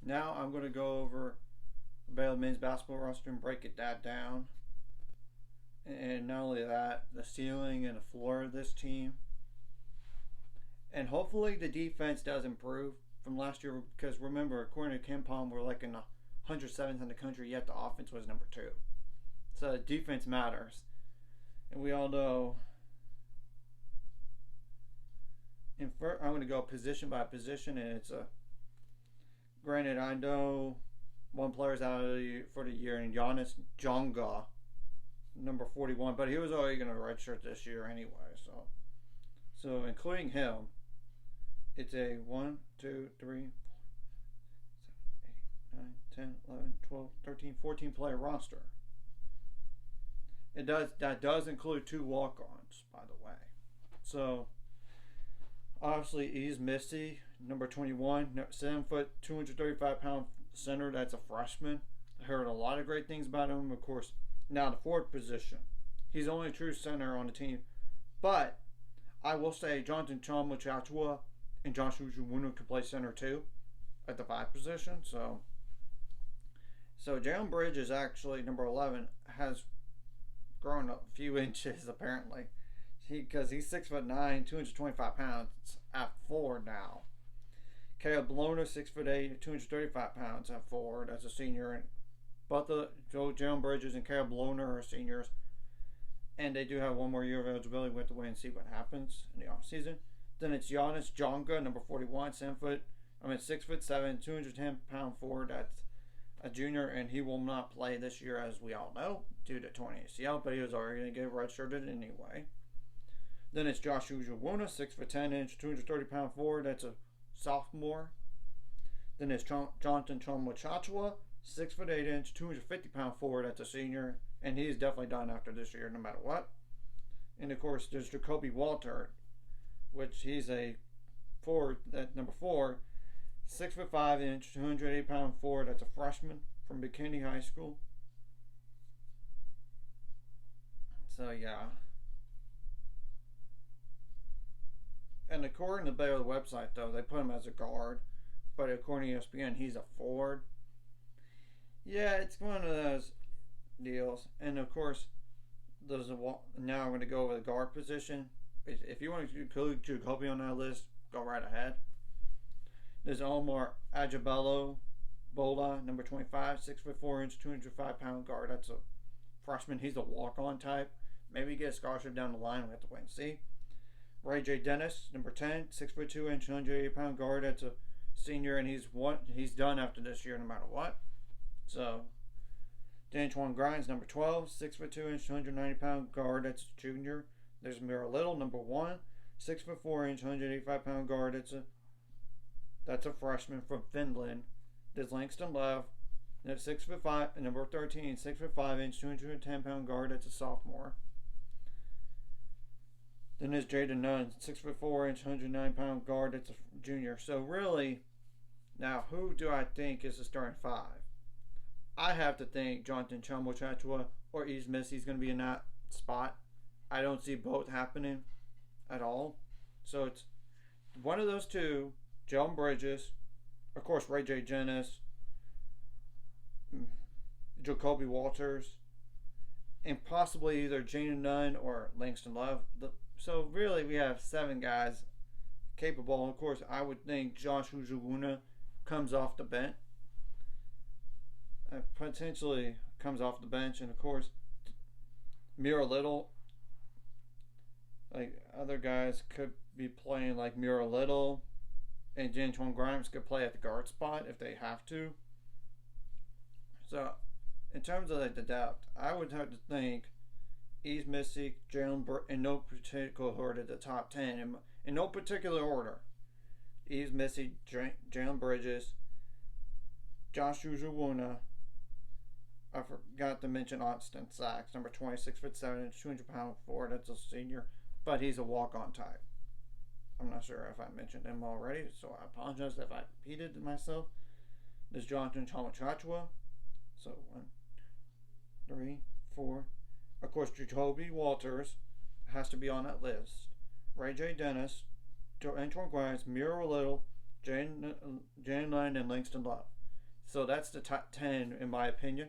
Now I'm going to go over Baylor men's basketball roster and break it that down. And not only that, the ceiling and the floor of this team. And hopefully the defense does improve from last year because remember, according to Ken Palm, we're like in the 107th in the country, yet the offense was number 2. So defense matters. And we all know. I'm going to go position by position, and it's a. Granted, I know one player's out for the year, and Giannis Jonga, number 41, but he was already going to redshirt this year anyway. So including him, it's a 1, 2, 3, 4, 7, 8, 9, 10, 11, 12, 13, 14 player roster. That does include 2 walk-ons, by the way. So obviously he's Missy, number 21, 7 foot, 235-pound center. That's a freshman. I heard a lot of great things about him. Of course, now the forward position, he's the only true center on the team. But I will say Jonathan Chachua and Joshua Juwuna can play center too at the 5 position. So Jalen Bridges, actually number 11, has grown a few inches apparently. Because he's 6'9", 225 pounds at forward now. Caleb Bloner, 6'8", 235 pounds at forward as a senior. And both Jalen Bridges and Caleb Bloner are seniors. And they do have one more year of eligibility. We have to wait and see what happens in the offseason. Then it's Giannis Jonga, number 41, 6'7", 210-pound forward. That's a junior, and he will not play this year, as we all know, due to torn ACL. But he was already going to get redshirted anyway. Then it's Joshua Juwuna, 6'10", 230-pound forward. That's a sophomore. Then it's Jonathan Chachua, 6'8", 250-pound forward. That's a senior, and he's definitely done after this year, no matter what. And of course, there's Jacoby Walter, which he's a forward at number 4, 6'5", 280-pound forward. That's a freshman from McKinney High School. So yeah. And according to the Baylor website, though, they put him as a guard. But according to ESPN, he's a forward. Yeah, it's one of those deals. And of course, now I'm going to go over the guard position. If you want to include Jacoby on that list, go right ahead. There's Omar Ajabello Bola, number 25, 6'4", 205-pound guard. That's a freshman. He's a walk-on type. Maybe get a scholarship down the line. We have to wait and see. Ray J. Dennis, number 10, 6'2", 180-pound guard. That's a senior, and he's done after this year, no matter what. So, D'Antoine Grimes, number 12, 6'2", 190-pound guard. That's a junior. There's Mira Little, number 1, 6'4", 185-pound guard. That's a freshman from Finland. There's Langston Love, that's 6'5", number 13, 6'5", 210-pound guard. That's a sophomore. Then there's Jaden Nunn, 6'4", 109-pound guard. That's a junior. So really, now who do I think is the starting 5? I have to think Jonathan Chachua or East Missy's going to be in that spot. I don't see both happening at all. So it's one of those two, Jalen Bridges, of course Ray J. Dennis, Jacoby Walters, and possibly either Jaden Nunn or Langston Love. So really, we have 7 guys capable. Of course, I would think Joshua Juwuna comes off the bench. Potentially comes off the bench. And of course, Mira Little. Like other guys could be playing like Mira Little. And D'Antoine Grimes could play at the guard spot if they have to. So, in terms of like the depth, I would have to think East Missy, Jalen, in no particular order, the top 10, in no particular order. East Missy, Jalen Bridges, Joshua Juwuna. I forgot to mention Austin Sachs, number 20, 6'7", 200-pound forward. That's a senior, but he's a walk-on type. I'm not sure if I mentioned him already, so I apologize if I repeated myself. There's Jonathan Chachua. So 1, 3, 4. Of course, Jacoby Walters has to be on that list. Ray J. Dennis, Antoine Grimes, Mira Little, Jane Lane, and Langston Love. So that's the top 10 in my opinion.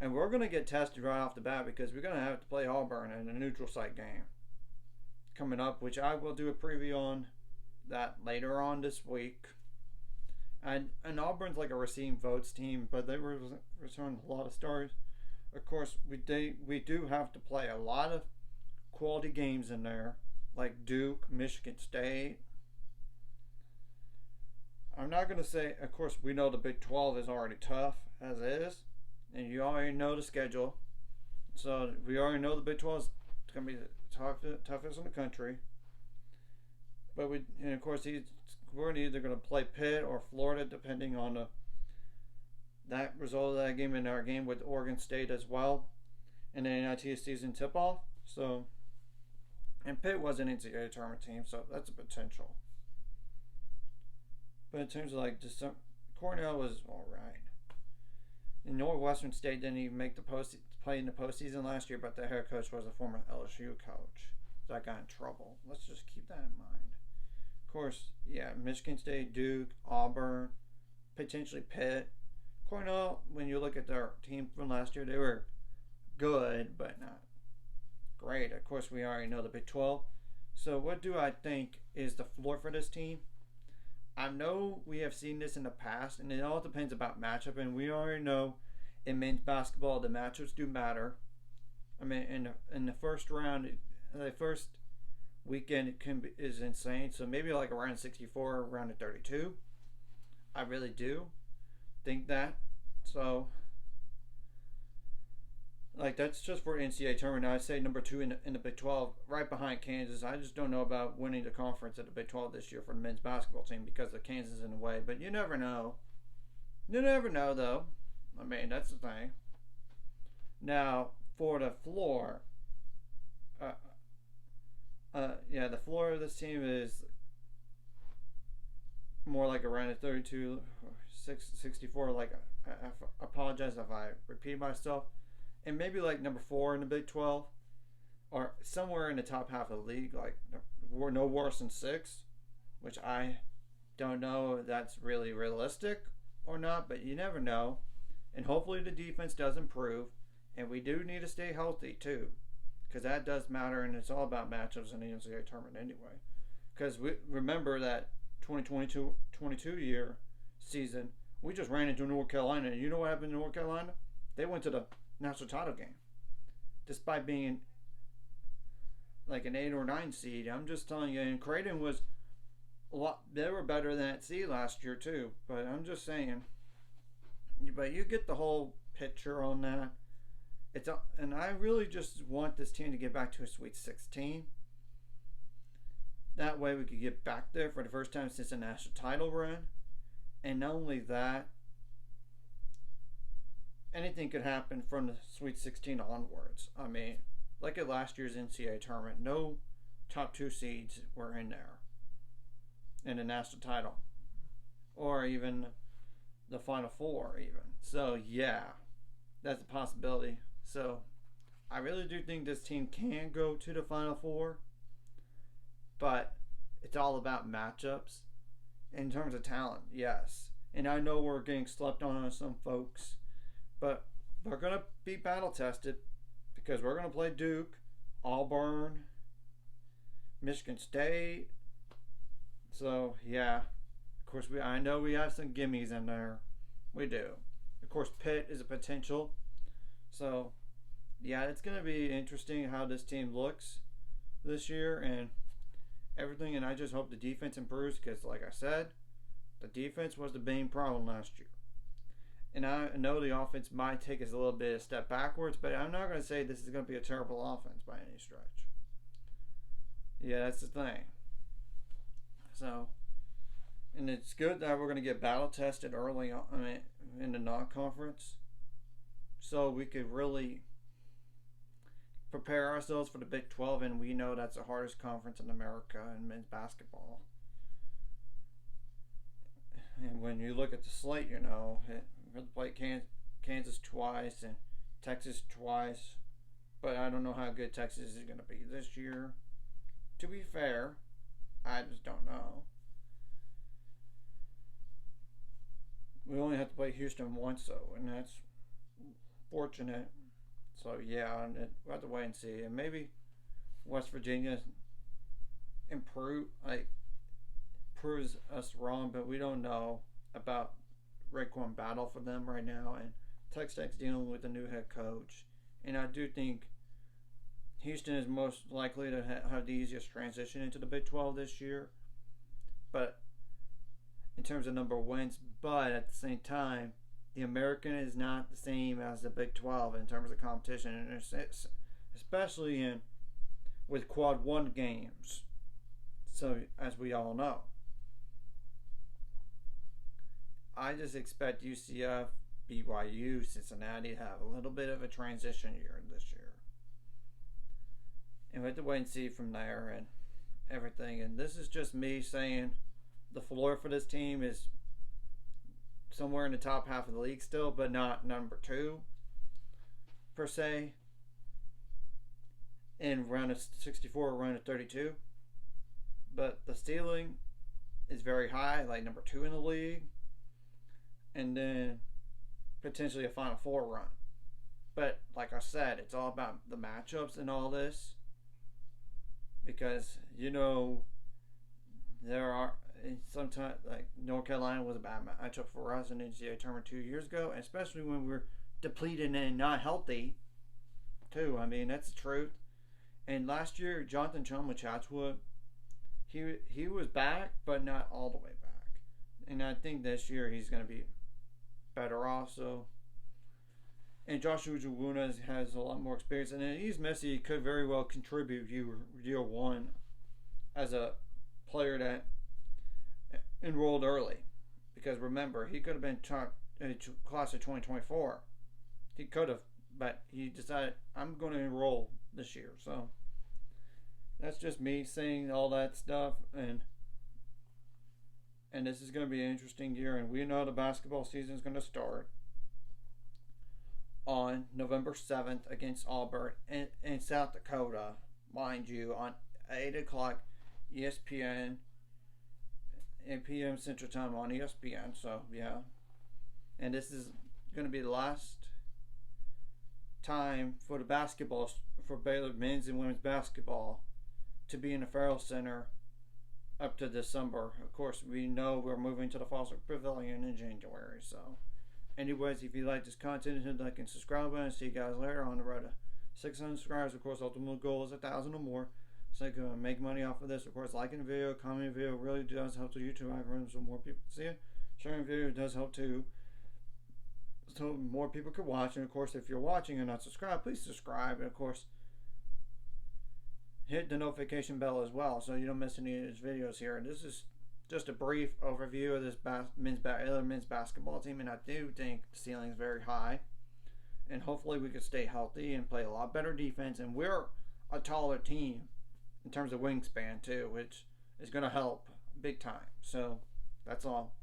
And we're going to get tested right off the bat because we're going to have to play Auburn in a neutral site game coming up, which I will do a preview on that later on this week. And Auburn's like a receiving votes team, but they return a lot of stars. Of course, we do have to play a lot of quality games in there, like Duke, Michigan State. I'm not going to say, of course, we know the Big 12 is already tough as is, and you already know the schedule. So we already know the Big 12 is going to be the toughest in the country. But and of course, we're either going to play Pitt or Florida, depending on that result of that game and our game with Oregon State as well, in the NIT season tip-off. So, and Pitt was an NCAA tournament team, so that's a potential. But in terms of like just Cornell was all right. And Northwestern State didn't even make play in the postseason last year, but the head coach was a former LSU coach. So I got in trouble. Let's just keep that in mind. Of course, yeah, Michigan State, Duke, Auburn, potentially Pitt. Cornell, when you look at their team from last year, they were good, but not great. Of course, we already know the Big 12. So what do I think is the floor for this team? I know we have seen this in the past, and it all depends about matchup, and we already know in men's basketball the matchups do matter. I mean, in the first round, the first weekend is insane. So maybe like around 64, around 32. I really do think that. So, like, that's just for NCAA tournament. I'd say number 2 in the Big 12, right behind Kansas. I just don't know about winning the conference at the Big 12 this year for the men's basketball team because of Kansas in the way. But you never know. You never know, though. I mean, that's the thing. Now, for the floor, the floor of this team is more like around a 32, 64. Like, I apologize if I repeat myself. And maybe like number 4 in the Big 12, or somewhere in the top half of the league, like no worse than 6, which I don't know if that's really realistic or not, but you never know. And hopefully the defense does improve, and we do need to stay healthy too, because that does matter, and it's all about matchups in the NCAA tournament anyway. Because we remember that 2022 year season, we just ran into North Carolina, and you know what happened in North Carolina? They went to the national title game, despite being like an 8 or 9 seed. I'm just telling you, and Creighton was a lot. They were better than that seed last year too. But I'm just saying. But you get the whole picture on that. And I really just want this team to get back to a Sweet 16. That way we could get back there for the first time since the national title run. And not only that, anything could happen from the Sweet 16 onwards. I mean, look at last year's NCAA tournament. No top 2 seeds were in there in the national title, or even the Final Four even. So, yeah, that's a possibility. So, I really do think this team can go to the Final Four, but it's all about matchups. In terms of talent, yes. And I know we're getting slept on some folks, but we're going to be battle tested because we're going to play Duke, Auburn, Michigan State. So, yeah. Of course, I know we have some gimmies in there. We do. Of course, Pitt is a potential. So, yeah, it's going to be interesting how this team looks this year and everything. And I just hope the defense improves because, like I said, the defense was the main problem last year. And I know the offense might take us a little bit of a step backwards, but I'm not going to say this is going to be a terrible offense by any stretch. Yeah, that's the thing. So, and it's good that we're going to get battle tested early on in the non-conference, so we could really prepare ourselves for the Big 12, and we know that's the hardest conference in America in men's basketball. And when you look at the slate, you know, we're going to play Kansas twice and Texas twice, but I don't know how good Texas is going to be this year. To be fair, I just don't know. we only have to play Houston once though, and that's fortunate. So yeah, we'll have to wait and see, and maybe West Virginia proves us wrong, but we don't know about Raekwon Battle for them right now, and Texas Tech's dealing with a new head coach, and I do think Houston is most likely to have the easiest transition into the Big 12 this year, but in terms of number of wins, but at the same time, the American is not the same as the Big 12 in terms of competition, and especially in with quad one games. So as we all know, I just expect UCF, BYU, Cincinnati to have a little bit of a transition year this year, and we have to wait and see from there and everything. And this is just me saying the floor for this team is somewhere in the top half of the league still, but not number 2 per se. In round of 64 or round of 32, but the ceiling is very high, like number 2 in the league, and then potentially a Final Four run. But like I said, it's all about the matchups and all this, because there are sometimes, like North Carolina was a bad matchup for us in the NCAA tournament 2 years ago, and especially when we're depleted and not healthy too. I mean, that's the truth. And last year, Jonathan Chum with Chatswood, he was back, but not all the way back. And I think this year he's going to be better also. And Joshua Jawuna has a lot more experience, and he's Messi. He could very well contribute year one as a player that enrolled early, because remember, he could have been class of 2024. He could have, but he decided, I'm going to enroll this year. So that's just me saying all that stuff, and this is going to be an interesting year, and we know the basketball season is going to start on November 7th against Auburn in South Dakota, mind you, on 8 o'clock ESPN, 8 p.m. Central Time on ESPN. So yeah, and this is going to be the last time for the basketball, for Baylor men's and women's basketball, to be in the Farrell Center up to December. Of course, we know we're moving to the Foster Pavilion in January. So anyways, if you like this content, hit the like and subscribe button. See you guys later on the road to 600 subscribers. Of course, ultimate goal is 1,000 or more. So I can make money off of this. Of course, liking the video, commenting the video really does help the YouTube algorithm so more people see it. Sharing the video does help too, so more people can watch. And of course, if you're watching and not subscribed, please subscribe. And of course, hit the notification bell as well, so you don't miss any of these videos here. And this is just a brief overview of this men's basketball team, and I do think the ceiling is very high, and hopefully we can stay healthy and play a lot better defense. And we're a taller team in terms of wingspan too, which is going to help big time. So that's all.